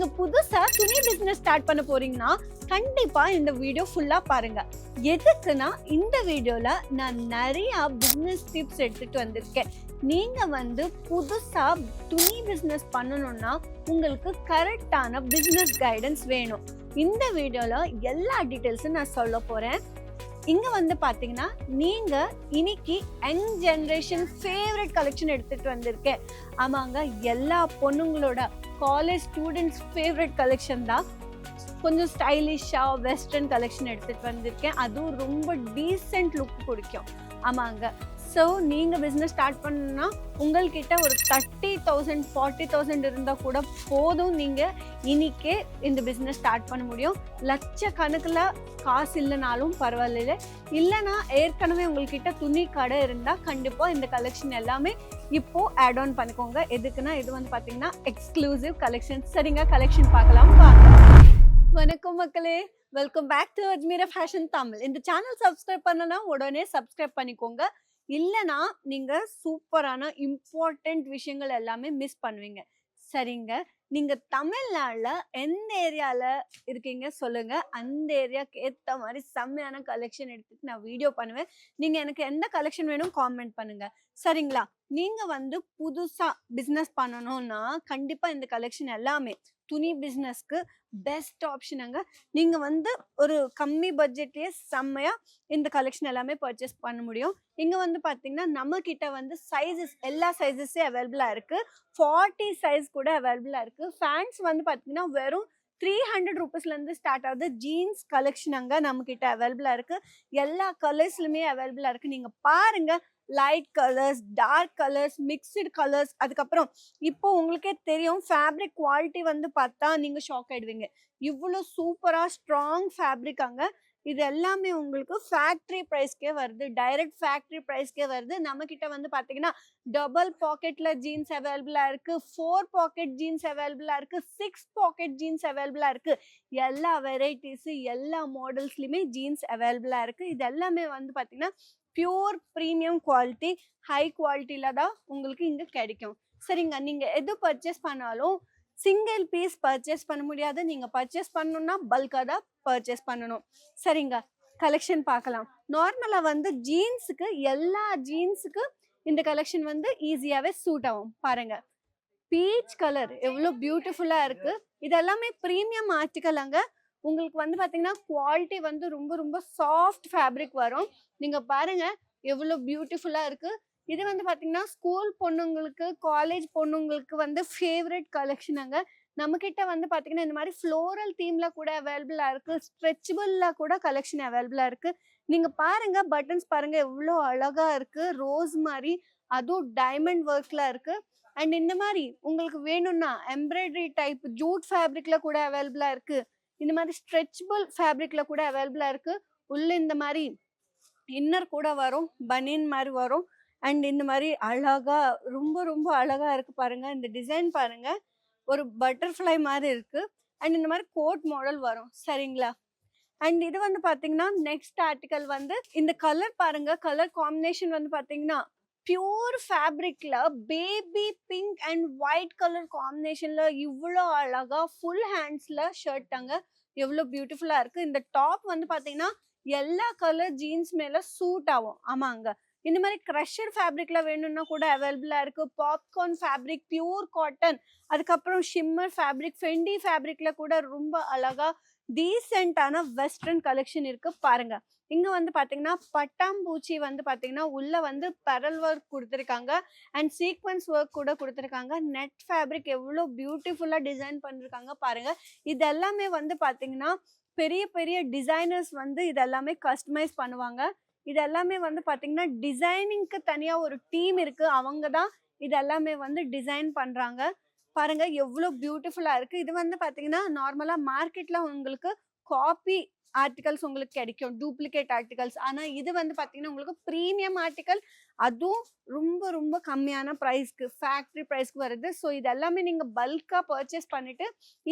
நீங்க புதுசா துணி பிசினஸ் ஸ்டார்ட் பண்ண போறீங்கன்னா கண்டிப்பா இந்த வீடியோ ஃபுல்லா பாருங்க. எதுக்குன்னா இந்த வீடியோல நான் நிறைய பிசினஸ் டிப்ஸ் எடுத்துட்டு வந்திருக்கேன். நீங்க புதுசா துணி பிசினஸ் பண்ணணும்னா உங்களுக்கு கரெக்டான பிசினஸ் கைடன்ஸ் வேணும். இந்த வீடியோல எல்லா டீடைல்ஸும் நான் சொல்ல போறேன். இங்க பாத்தீங்கன்னா நீங்க இன்னைக்கு யங் ஜெனரேஷன் ஃபேவரட் கலெக்ஷன் எடுத்துட்டு வந்திருக்கேன். ஆமாங்க, எல்லா பொண்ணுங்களோட காலேஜ் ஸ்டூடெண்ட்ஸ் ஃபேவரட் கலெக்ஷன் தான். கொஞ்சம் ஸ்டைலிஷா வெஸ்டர்ன் கலெக்ஷன் எடுத்துட்டு வந்திருக்கேன். அதுவும் ரொம்ப டீசென்ட் லுக் பிடிக்கும். ஆமாங்க, ஸோ நீங்க பிஸ்னஸ் ஸ்டார்ட் பண்ணணும்னா உங்கள்கிட்ட ஒரு 30,000 40,000 இருந்தால் கூட போதும். நீங்க இன்னைக்கே இந்த பிஸ்னஸ் ஸ்டார்ட் பண்ண முடியும். லட்சக்கணக்கில் காசு இல்லைனாலும் பரவாயில்ல. இல்லைன்னா ஏற்கனவே உங்கள்கிட்ட துணி கடை இருந்தால் கண்டிப்பாக இந்த கலெக்ஷன் எல்லாமே இப்போ ஆட் ஆன் பண்ணிக்கோங்க. எதுக்குன்னா இது பார்த்தீங்கன்னா எக்ஸ்க்ளூசிவ் கலெக்ஷன். சரிங்க, கலெக்ஷன் பார்க்கலாம் வாங்க. வணக்கம் மக்களே, welcome back to Ajmeera fashion Tamil. இந்த சேனல் சப்ஸ்கிரைப் பண்ணனா உடனே சப்ஸ்கிரைப் பண்ணிக்கோங்க. இல்லைனா நீங்க சூப்பரான இம்பார்ட்டன்ட் விஷயங்கள் எல்லாமே மிஸ் பண்ணுவீங்க. சரிங்க, நீங்க தமிழ்நாடுல எந்த ஏரியால இருக்கீங்க சொல்லுங்க. அந்த ஏரியாவுக்கு ஏற்ற மாதிரி செம்மையான கலெக்ஷன் எடுத்துட்டு நான் வீடியோ பண்ணுவேன். நீங்க எனக்கு எந்த கலெக்ஷன் வேணும் காமெண்ட் பண்ணுங்க. சரிங்களா, நீங்க புதுசா பிசினஸ் பண்ணணும்னா கண்டிப்பா இந்த கலெக்ஷன் எல்லாமே துணி பிசினஸ்க்கு பெஸ்ட் ஆப்ஷனுங்க. நீங்க ஒரு கம்மி பட்ஜெட்லயே செம்மையா இந்த கலெக்ஷன் எல்லாமே பர்ச்சேஸ் பண்ண முடியும். இங்க பாத்தீங்கன்னா நம்ம கிட்ட சைஸஸ் எல்லா சைஸஸே அவைலபிளா இருக்கு. 40 சைஸ் கூட அவைலபிளா இருக்கு. ஃபேன்ஸ் பாத்தீங்கன்னா வெறும் 300 ருபீஸ்ல இருந்து ஸ்டார்ட் ஆகுது. ஜீன்ஸ் கலெக்ஷன் அங்க நம்ம கிட்ட அவைலபிளா இருக்கு. எல்லா கலர்ஸ்லுமே அவைலபிளா இருக்கு. நீங்க பாருங்க, light colours, dark colours, mixed colours. அதுக்கப்புறம் இப்போ உங்களுக்கே தெரியும், ஃபேப்ரிக் குவாலிட்டி பார்த்தா நீங்க ஷாக் ஆயிடுவீங்க. இவ்வளோ சூப்பரா ஸ்ட்ராங் ஃபேப்ரிக் அங்க. இது எல்லாமே உங்களுக்கு ஃபேக்டரி ப்ரைஸ்க்கே வருது, டைரக்ட் ஃபேக்டரி ப்ரைஸ்க்கே வருது. நம்ம கிட்ட பாத்தீங்கன்னா டபுள் பாக்கெட்ல ஜீன்ஸ் அவைலபிளா இருக்கு, 4 பாக்கெட் ஜீன்ஸ் அவைலபிளா இருக்கு, 6 பாக்கெட் ஜீன்ஸ் அவைலபிளா இருக்கு. எல்லா வெரைட்டிஸ் எல்லா மாடல்ஸ்லயுமே ஜீன்ஸ் அவைலபிளா இருக்கு. இது எல்லாமே பாத்தீங்கன்னா பியூர் ப்ரீமியம் குவாலிட்டி, ஹை குவாலிட்டியில தான் உங்களுக்கு இங்க கிடைக்கும். சரிங்க, நீங்க எது பர்ச்சேஸ் பண்ணாலும் சிங்கிள் பீஸ் பர்ச்சேஸ் பண்ண முடியாது. நீங்க பர்ச்சேஸ் பண்ணணும்னா பல்கா தான் பர்ச்சேஸ் பண்ணணும். சரிங்க, கலெக்ஷன் பார்க்கலாம். நார்மலா ஜீன்ஸுக்கு எல்லா ஜீன்ஸுக்கு இந்த கலெக்ஷன் ஈஸியாவே சூட் ஆகும். பாருங்க, பீச் கலர் எவ்வளோ பியூட்டிஃபுல்லா இருக்கு. இது எல்லாமே ப்ரீமியம் ஆர்டிக்கல் அங்க. உங்களுக்கு பாத்தீங்கன்னா குவாலிட்டி ரொம்ப ரொம்ப சாஃப்ட் ஃபேப்ரிக் வரும். நீங்க பாருங்க எவ்வளோ பியூட்டிஃபுல்லா இருக்கு. இது பாத்தீங்கன்னா ஸ்கூல் பொண்ணுங்களுக்கு, காலேஜ் பொண்ணுங்களுக்கு ஃபேவரட் கலெக்ஷன் அங்க. நம்ம கிட்ட பாத்தீங்கன்னா இந்த மாதிரி ஃப்ளோரல் தீம்ல கூட அவைலபிளா இருக்கு. ஸ்ட்ரெச்சபிள்ல கூட கலெக்ஷன் அவைலபிளா இருக்கு. நீங்க பாருங்க, பட்டன்ஸ் பாருங்க எவ்வளோ அழகா இருக்கு. ரோஸ் மாதிரி, அதுவும் டைமண்ட் ஒர்க்ல இருக்கு. அண்ட் இந்த மாதிரி உங்களுக்கு வேணும்னா எம்ப்ராய்டரி டைப் ஜூட் ஃபேப்ரிக்ல கூட அவைலபிளா இருக்கு. இந்த மாதிரி ஸ்ட்ரெச்சபிள் ஃபேப்ரிக்ல கூட அவைலபிளா இருக்கு. உள்ள இந்த மாதிரி இன்னர் கூட வரும், பனியன் மாதிரி வரும். அண்ட் இந்த மாதிரி அழகா ரொம்ப ரொம்ப அழகா இருக்கு. பாருங்க, இந்த டிசைன் பாருங்க, ஒரு பட்டர்ஃப்ளை மாதிரி இருக்கு. அண்ட் இந்த மாதிரி கோட் மாடல் வரும். சரிங்களா, அண்ட் இது பாத்தீங்கன்னா நெக்ஸ்ட் ஆர்டிக்கல் இந்த கலர் பாருங்க. கலர் காம்பினேஷன் பாத்தீங்கன்னா பியூர் ஃபேப்ரிக்ல baby pink and white colour காம்பினேஷன்ல இவ்வளோ அழகா ஃபுல் ஹேண்ட்ஸ்ல ஷர்ட் அங்க எவ்வளோ பியூட்டிஃபுல்லா இருக்கு. இந்த டாப் பாத்தீங்கன்னா எல்லா கலர் ஜீன்ஸ் மேல சூட் ஆகும். ஆமாங்க, இந்த மாதிரி க்ரஷர் ஃபேப்ரிக்ல வேணும்னா கூட அவைலபிளா இருக்கு. பாப்கார்ன் ஃபேப்ரிக், பியூர் காட்டன், அதுக்கப்புறம் ஷிம்மர் ஃபேப்ரிக், ஃபெண்டி ஃபேப்ரிக்ல கூட ரொம்ப அழகா டீசென்டான வெஸ்டர்ன் கலெக்ஷன் இருக்கு. பாருங்க, இங்க பாத்தீங்கன்னா பட்டாம்பூச்சி பாத்தீங்கன்னா உள்ள பெரல் ஒர்க் கொடுத்துருக்காங்க. அண்ட் சீக்வன்ஸ் ஒர்க் கூட கொடுத்துருக்காங்க. நெட் ஃபேப்ரிக் எவ்வளோ பியூட்டிஃபுல்லா டிசைன் பண்ணிருக்காங்க பாருங்க. இது எல்லாமே பாத்தீங்கன்னா பெரிய பெரிய டிசைனர்ஸ் இதெல்லாமே கஸ்டமைஸ் பண்ணுவாங்க. இது எல்லாமே பாத்தீங்கன்னா டிசைனிங்க்கு தனியா ஒரு டீம் இருக்கு. அவங்க தான் இது எல்லாமே டிசைன் பண்றாங்க. பாருங்க எவ்வளோ பியூட்டிஃபுல்லா இருக்கு. இது பாத்தீங்கன்னா நார்மலா மார்க்கெட்ல உங்களுக்கு காப்பி ஆர்டிகல்ஸ் உங்களுக்கு கிடைக்கும், டூப்ளிகேட் ஆர்டிகல்ஸ். ஆனா இது பாத்தீங்கன்னா உங்களுக்கு ப்ரீமியம் ஆர்டிகல், அதுவும் ரொம்ப ரொம்ப கம்மியான ப்ரைஸ்க்கு, ஃபேக்டரி ப்ரைஸ்க்கு வருது. ஸோ இது எல்லாமே நீங்க பல்கா பர்ச்சேஸ் பண்ணிட்டு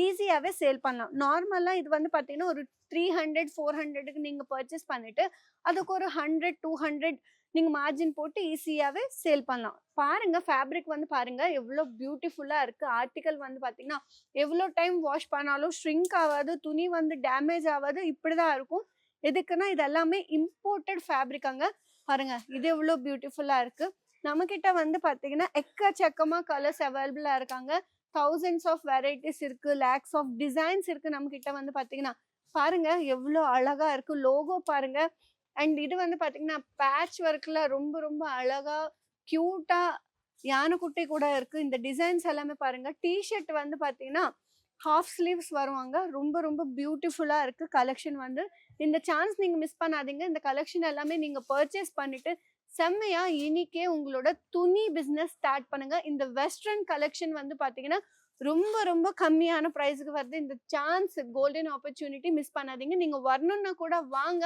ஈஸியாவே சேல் பண்ணலாம். நார்மலா இது பாத்தீங்கன்னா ஒரு 300 400க்கு நீங்க பர்ச்சேஸ் பண்ணிட்டு அதுக்கு ஒரு 100 200 நீங்க மார்ஜின் போட்டு ஈஸியாவே சேல் பண்ணலாம். பாருங்க ஃபேப்ரிக் வந்து பாருங்க எவ்வளோ பியூட்டிஃபுல்லா இருக்கு. ஆர்டிகல் வந்து பார்த்தீங்கன்னா, எவ்வளோ டைம் வாஷ் பண்ணாலும் ஷ்ரிங்க் ஆவாது, துணி வந்து டேமேஜ் ஆவாது. இப்படிதான் இருக்கும். எதுக்குன்னா இது எல்லாமே இம்போர்ட்டட் ஃபேப்ரிக்காங்க. பாருங்க இது எவ்வளோ பியூட்டிஃபுல்லா இருக்கு. நம்மகிட்ட வந்து பார்த்தீங்கன்னா, எக்கச்சக்கமா கலர்ஸ் அவைலபிளா இருக்காங்க. தௌசண்ட்ஸ் ஆஃப் வெரைட்டிஸ் இருக்கு. லேக்ஸ் ஆஃப் டிசைன்ஸ் இருக்கு நம்மகிட்ட வந்து பார்த்தீங்கன்னா. பாருங்க எவ்வளோ அழகா இருக்கு. லோகோ பாருங்க. அண்ட் இது வந்து பார்த்தீங்கன்னா, பேட்ச் ஒர்க்ல ரொம்ப ரொம்ப அழகா, கியூட்டா யானைக்குட்டி கூட இருக்கு. இந்த டிசைன்ஸ் எல்லாமே பாருங்க. டீ ஷர்ட் வந்து பார்த்தீங்கன்னா, ஹாஃப் ஸ்லீவ்ஸ் வருவாங்க. ரொம்ப ரொம்ப பியூட்டிஃபுல்லா இருக்கு கலெக்ஷன் வந்து. இந்த சான்ஸ் நீங்க மிஸ் பண்ணாதீங்க. இந்த கலெக்ஷன் எல்லாமே நீங்க பர்ச்சேஸ் பண்ணிட்டு, செம்மையா இன்னிக்கே உங்களோட துணி பிசினஸ் ஸ்டார்ட் பண்ணுங்க. இந்த வெஸ்டர்ன் கலெக்ஷன் வந்து பார்த்தீங்கன்னா, ரொம்ப ரொம்ப கம்மியான பிரைஸ்க்கு வருது. இந்த சான்ஸ் கோல்டன் ஆப்பர்ச்சுனிட்டி மிஸ் பண்ணாதீங்க. நீங்க வரணும்னா கூட வாங்க.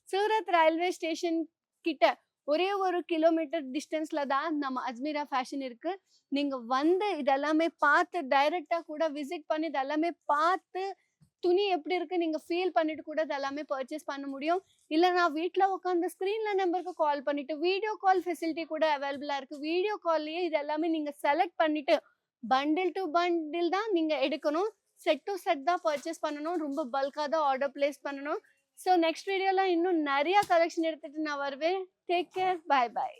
சூரத் ரயில்வே ஸ்டேஷன் கிட்ட ஒரே 1 கிலோமீட்டர் டிஸ்டன்ஸ்ல தான் நம்ம அஜ்மீரா ஃபேஷன் இருக்கு. நீங்க வந்து இதெல்லாமே பார்த்து டைரக்ட்டா கூட விசிட் பண்ணி இதெல்லாமே பார்த்து துணி எப்படி இருக்கு நீங்க ஃபீல் பண்ணிட்டு கூட இதெல்லாமே பர்ச்சேஸ் பண்ண முடியும். இல்லனா வீட்ல உட்கார்ந்து ஸ்கிரீன்ல நம்பருக்கு கால் பண்ணிட்டு வீடியோ கால் ஃபெசிலிட்டி கூட அவைலபிளா இருக்கு. வீடியோ கால்லயே இது எல்லாமே நீங்க செலக்ட் பண்ணிட்டு பண்டில் டு பண்டில் தான் நீங்க எடுக்கணும். செட் டு செட் தான் பர்ச்சேஸ் பண்ணணும். ரொம்ப பல்கா தான் ஆர்டர் பிளேஸ் பண்ணணும். ஸோ நெக்ஸ்ட் வீடியோல இன்னும் நிறைய கலெக்ஷன் எடுத்துட்டு நான் வருவேன். Take care. Bye by.